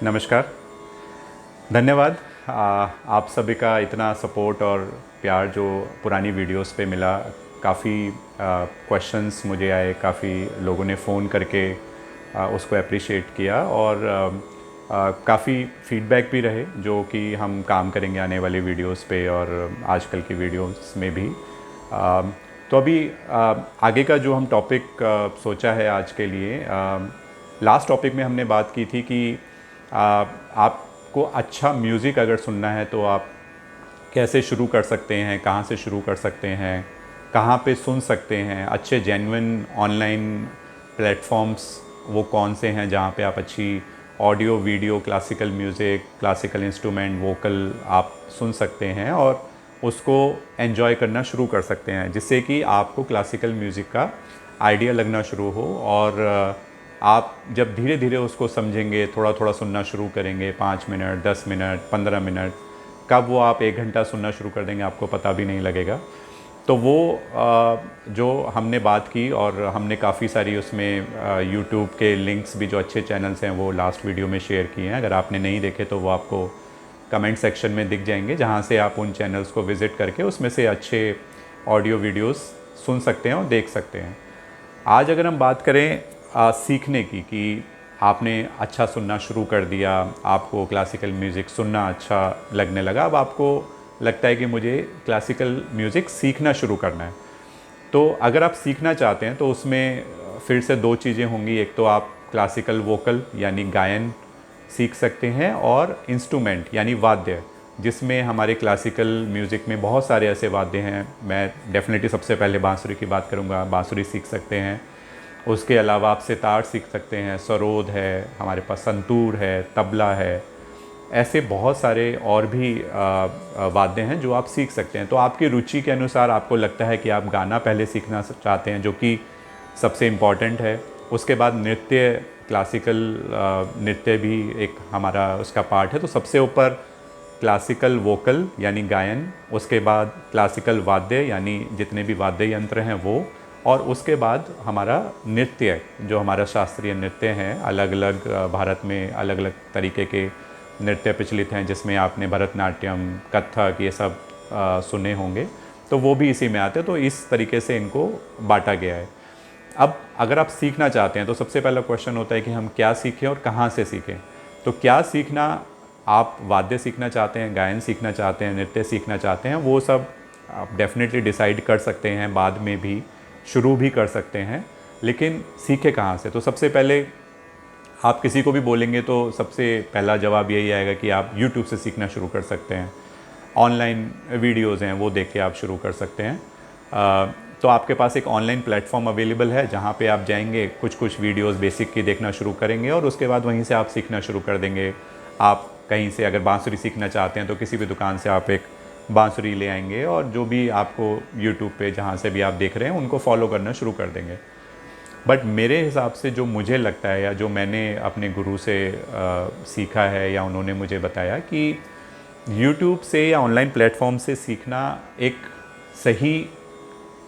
नमस्कार। धन्यवाद। आप सभी का इतना सपोर्ट और प्यार जो पुरानी वीडियोस पे मिला। काफ़ी क्वेश्चंस मुझे आए, काफ़ी लोगों ने फ़ोन करके उसको अप्रिशिएट किया और काफ़ी फीडबैक भी रहे जो कि हम काम करेंगे आने वाली वीडियोस पे और आजकल की वीडियोस में भी। तो अभी आगे का जो हम टॉपिक सोचा है आज के लिए, लास्ट टॉपिक में हमने बात की थी कि आपको अच्छा म्यूज़िक अगर सुनना है तो आप कैसे शुरू कर सकते हैं, कहाँ से शुरू कर सकते हैं, कहाँ पे सुन सकते हैं। अच्छे जेन्युइन ऑनलाइन प्लेटफॉर्म्स वो कौन से हैं जहाँ पे आप अच्छी audio video classical music, classical instrument, vocal आप सुन सकते हैं और उसको एन्जॉय करना शुरू कर सकते हैं, जिससे कि आपको क्लासिकल म्यूज़िक का आइडिया लगना शुरू हो। और आप जब धीरे धीरे उसको समझेंगे, थोड़ा थोड़ा सुनना शुरू करेंगे, 5 मिनट, 10 मिनट, 15 मिनट, कब वो आप 1 घंटा सुनना शुरू कर देंगे आपको पता भी नहीं लगेगा। तो वो जो हमने बात की और हमने काफ़ी सारी उसमें यूट्यूब के लिंक्स भी जो अच्छे चैनल्स हैं वो लास्ट वीडियो में शेयर किए हैं। अगर आपने नहीं देखे तो वो आपको कमेंट सेक्शन में दिख जाएंगे, जहाँ से आप उन चैनल्स को विज़िट करके उसमें से अच्छे ऑडियो वीडियोस सुन सकते हैं और देख सकते हैं। आज अगर हम बात करें सीखने की, कि आपने अच्छा सुनना शुरू कर दिया, आपको क्लासिकल म्यूज़िक सुनना अच्छा लगने लगा, अब आपको लगता है कि मुझे क्लासिकल म्यूज़िक सीखना शुरू करना है। तो अगर आप सीखना चाहते हैं तो उसमें फिर से 2 चीज़ें होंगी। एक तो आप क्लासिकल वोकल यानी गायन सीख सकते हैं और इंस्ट्रूमेंट यानी वाद्य, जिसमें हमारे क्लासिकल म्यूज़िक में बहुत सारे ऐसे वाद्य हैं। मैं डेफिनेटली सबसे पहले बांसुरी की बात करूँगा, बांसुरी सीख सकते हैं। उसके अलावा आप सितार सीख सकते हैं, सरोद है, हमारे पास संतूर है, तबला है। ऐसे बहुत सारे और भी वाद्य हैं जो आप सीख सकते हैं। तो आपकी रुचि के अनुसार आपको लगता है कि आप गाना पहले सीखना चाहते हैं, जो कि सबसे इम्पॉर्टेंट है। उसके बाद नृत्य, क्लासिकल नृत्य भी एक हमारा उसका पार्ट है। तो सबसे ऊपर क्लासिकल वोकल यानी गायन, उसके बाद क्लासिकल वाद्य यानी जितने भी वाद्य यंत्र हैं वो, और उसके बाद हमारा नृत्य जो हमारा शास्त्रीय नृत्य हैं। अलग अलग भारत में अलग अलग तरीके के नृत्य प्रचलित हैं, जिसमें आपने भरतनाट्यम, कथक ये सब सुने होंगे, तो वो भी इसी में आते हैं। तो इस तरीके से इनको बांटा गया है। अब अगर आप सीखना चाहते हैं तो सबसे पहला क्वेश्चन होता है कि हम क्या सीखें और कहाँ से सीखें। तो क्या सीखना, आप वाद्य सीखना चाहते हैं, गायन सीखना चाहते हैं, नृत्य सीखना चाहते हैं, वो सब आप डेफिनेटली डिसाइड कर सकते हैं, बाद में भी शुरू भी कर सकते हैं। लेकिन सीखे कहाँ से? तो सबसे पहले आप किसी को भी बोलेंगे तो सबसे पहला जवाब यही आएगा कि आप यूट्यूब से सीखना शुरू कर सकते हैं। ऑनलाइन वीडियोज़ हैं वो देख के आप शुरू कर सकते हैं। तो आपके पास एक ऑनलाइन प्लेटफॉर्म अवेलेबल है जहाँ पे आप जाएंगे, कुछ कुछ वीडियोज़ बेसिक की देखना शुरू करेंगे और उसके बाद वहीं से आप सीखना शुरू कर देंगे। आप कहीं से अगर बांसुरी सीखना चाहते हैं तो किसी भी दुकान से आप एक बांसुरी ले आएंगे और जो भी आपको यूट्यूब पे जहाँ से भी आप देख रहे हैं उनको फॉलो करना शुरू कर देंगे। बट मेरे हिसाब से जो मुझे लगता है या जो मैंने अपने गुरु से सीखा है या उन्होंने मुझे बताया कि यूट्यूब से या ऑनलाइन प्लेटफॉर्म से सीखना एक सही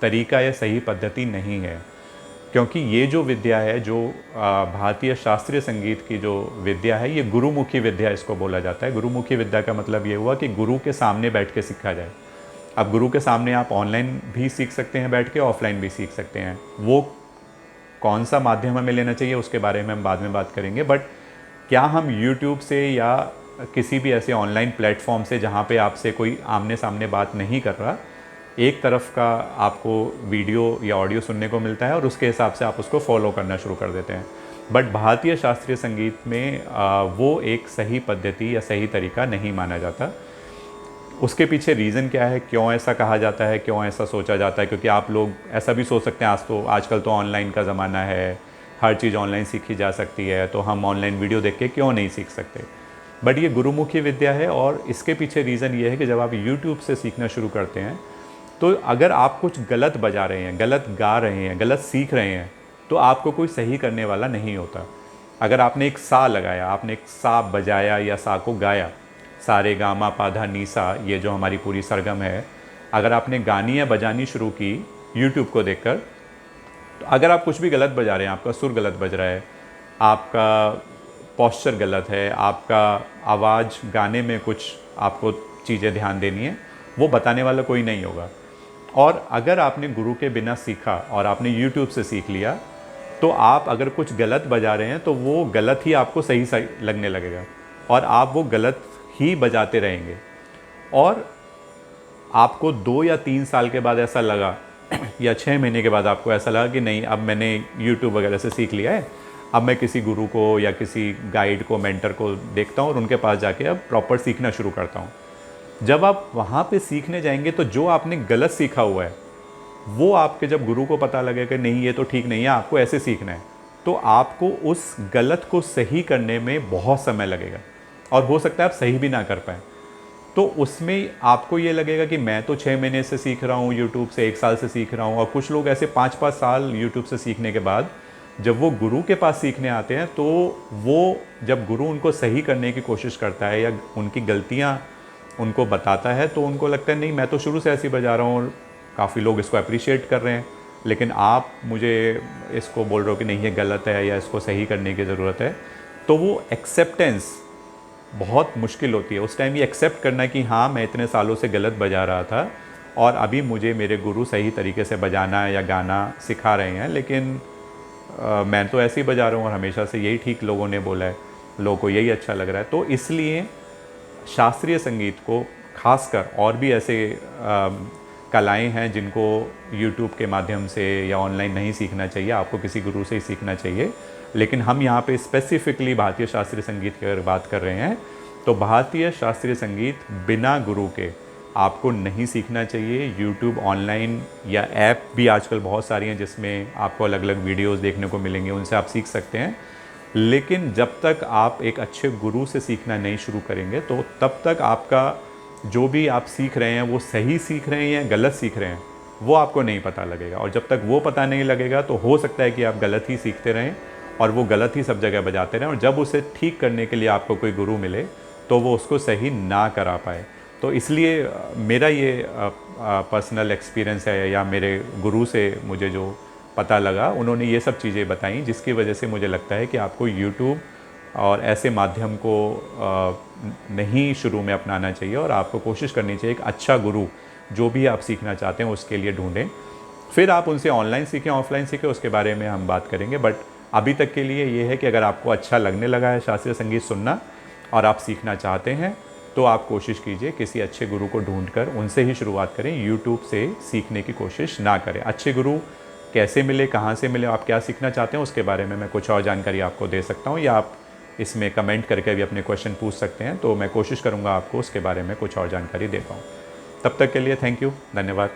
तरीका या सही पद्धति नहीं है। क्योंकि ये जो विद्या है, जो भारतीय शास्त्रीय संगीत की जो विद्या है, ये गुरुमुखी विद्या इसको बोला जाता है। गुरुमुखी विद्या का मतलब ये हुआ कि गुरु के सामने बैठ के सीखा जाए। अब गुरु के सामने आप ऑनलाइन भी सीख सकते हैं बैठ के, ऑफलाइन भी सीख सकते हैं। वो कौन सा माध्यम हमें लेना चाहिए उसके बारे में हम बाद में बात करेंगे। बट क्या हम यूट्यूब से या किसी भी ऐसे ऑनलाइन प्लेटफॉर्म से जहाँ पे आपसे कोई आमने सामने बात नहीं कर रहा, एक तरफ का आपको वीडियो या ऑडियो सुनने को मिलता है और उसके हिसाब से आप उसको फॉलो करना शुरू कर देते हैं। बट भारतीय शास्त्रीय संगीत में वो एक सही पद्धति या सही तरीका नहीं माना जाता। उसके पीछे रीज़न क्या है, क्यों ऐसा कहा जाता है, क्यों ऐसा सोचा जाता है? क्योंकि आप लोग ऐसा भी सोच सकते हैं, आजकल तो ऑनलाइन का ज़माना है, हर चीज़ ऑनलाइन सीखी जा सकती है, तो हम ऑनलाइन वीडियो देख के क्यों नहीं सीख सकते। बट ये गुरुमुखी विद्या है और इसके पीछे रीज़न ये है कि जब आप यूट्यूब से सीखना शुरू करते हैं तो अगर आप कुछ गलत बजा रहे हैं, गलत गा रहे हैं, गलत सीख रहे हैं, तो आपको कोई सही करने वाला नहीं होता। अगर आपने एक सा लगाया, आपने एक सा बजाया या सा को गाया, सा रे गा मा पा धा नी सा, ये जो हमारी पूरी सरगम है, अगर आपने गानी या बजानी शुरू की यूट्यूब को देखकर, तो अगर आप कुछ भी गलत बजा रहे हैं, आपका सुर गलत बज रहा है, आपका पोस्चर गलत है, आपका आवाज़ गाने में कुछ आपको चीज़ें ध्यान देनी है, वो बताने वाला कोई नहीं होगा। और अगर आपने गुरु के बिना सीखा और आपने यूट्यूब से सीख लिया, तो आप अगर कुछ गलत बजा रहे हैं तो वो गलत ही आपको सही सही लगने लगेगा और आप वो गलत ही बजाते रहेंगे। और आपको 2 या 3 साल के बाद ऐसा लगा या 6 महीने के बाद आपको ऐसा लगा कि नहीं, अब मैंने यूट्यूब वगैरह से सीख लिया है, अब मैं किसी गुरु को या किसी गाइड को, मेंटर को देखता हूँ और उनके पास जाके अब प्रॉपर सीखना शुरू करता हूँ। जब आप वहाँ पे सीखने जाएंगे तो जो आपने गलत सीखा हुआ है वो आपके जब गुरु को पता लगे कि नहीं ये तो ठीक नहीं है, आपको ऐसे सीखना है, तो आपको उस गलत को सही करने में बहुत समय लगेगा और हो सकता है आप सही भी ना कर पाएँ। तो उसमें आपको ये लगेगा कि मैं तो 6 महीने से सीख रहा हूँ यूट्यूब से, 1 साल से सीख रहा हूँ, और कुछ लोग ऐसे 5-5 साल यूट्यूब से सीखने के बाद जब वो गुरु के पास सीखने आते हैं तो वो जब गुरु उनको सही करने की कोशिश करता है या उनकी गलतियाँ उनको बताता है तो उनको लगता है नहीं, मैं तो शुरू से ऐसे ही बजा रहा हूँ और काफ़ी लोग इसको अप्रिशिएट कर रहे हैं, लेकिन आप मुझे इसको बोल रहे हो कि नहीं ये गलत है या इसको सही करने की ज़रूरत है। तो वो एक्सेप्टेंस बहुत मुश्किल होती है उस टाइम, ये एक्सेप्ट करना कि हाँ मैं इतने सालों से गलत बजा रहा था और अभी मुझे मेरे गुरु सही तरीके से बजाना या गाना सिखा रहे हैं, लेकिन मैं तो ऐसे ही बजा रहा हूँ और हमेशा से यही ठीक लोगों ने बोला है, लोगों को यही अच्छा लग रहा है। तो इसलिए शास्त्रीय संगीत को खासकर, और भी ऐसे कलाएं हैं जिनको यूट्यूब के माध्यम से या ऑनलाइन नहीं सीखना चाहिए, आपको किसी गुरु से ही सीखना चाहिए, लेकिन हम यहाँ पे स्पेसिफिकली भारतीय शास्त्रीय संगीत की अगर बात कर रहे हैं तो भारतीय शास्त्रीय संगीत बिना गुरु के आपको नहीं सीखना चाहिए। यूट्यूब ऑनलाइन या ऐप भी आजकल बहुत सारी हैं जिसमें आपको अलग अलग वीडियोस देखने को मिलेंगे, उनसे आप सीख सकते हैं, लेकिन जब तक आप एक अच्छे गुरु से सीखना नहीं शुरू करेंगे तो तब तक आपका जो भी आप सीख रहे हैं वो सही सीख रहे हैं या गलत सीख रहे हैं वो आपको नहीं पता लगेगा। और जब तक वो पता नहीं लगेगा तो हो सकता है कि आप गलत ही सीखते रहें और वो गलत ही सब जगह बजाते रहें, और जब उसे ठीक करने के लिए आपको कोई गुरु मिले तो वो उसको सही ना करा पाए। तो इसलिए मेरा ये पर्सनल एक्सपीरियंस है, या मेरे गुरु से मुझे जो पता लगा उन्होंने ये सब चीज़ें बताई, जिसकी वजह से मुझे लगता है कि आपको यूट्यूब और ऐसे माध्यम को नहीं शुरू में अपनाना चाहिए और आपको कोशिश करनी चाहिए एक अच्छा गुरु जो भी आप सीखना चाहते हैं उसके लिए ढूंढें। फिर आप उनसे ऑनलाइन सीखें, ऑफलाइन सीखें, उसके बारे में हम बात करेंगे। बट अभी तक के लिए ये है कि अगर आपको अच्छा लगने लगा है शास्त्रीय संगीत सुनना और आप सीखना चाहते हैं तो आप कोशिश कीजिए किसी अच्छे गुरु को ढूंढकर उनसे ही शुरुआत करें, यूट्यूब से सीखने की कोशिश ना करें। अच्छे गुरु कैसे मिले, कहाँ से मिले, आप क्या सीखना चाहते हैं उसके बारे में मैं कुछ और जानकारी आपको दे सकता हूँ, या आप इसमें कमेंट करके भी अपने क्वेश्चन पूछ सकते हैं, तो मैं कोशिश करूँगा आपको उसके बारे में कुछ और जानकारी दे पाऊँ। तब तक के लिए थैंक यू, धन्यवाद।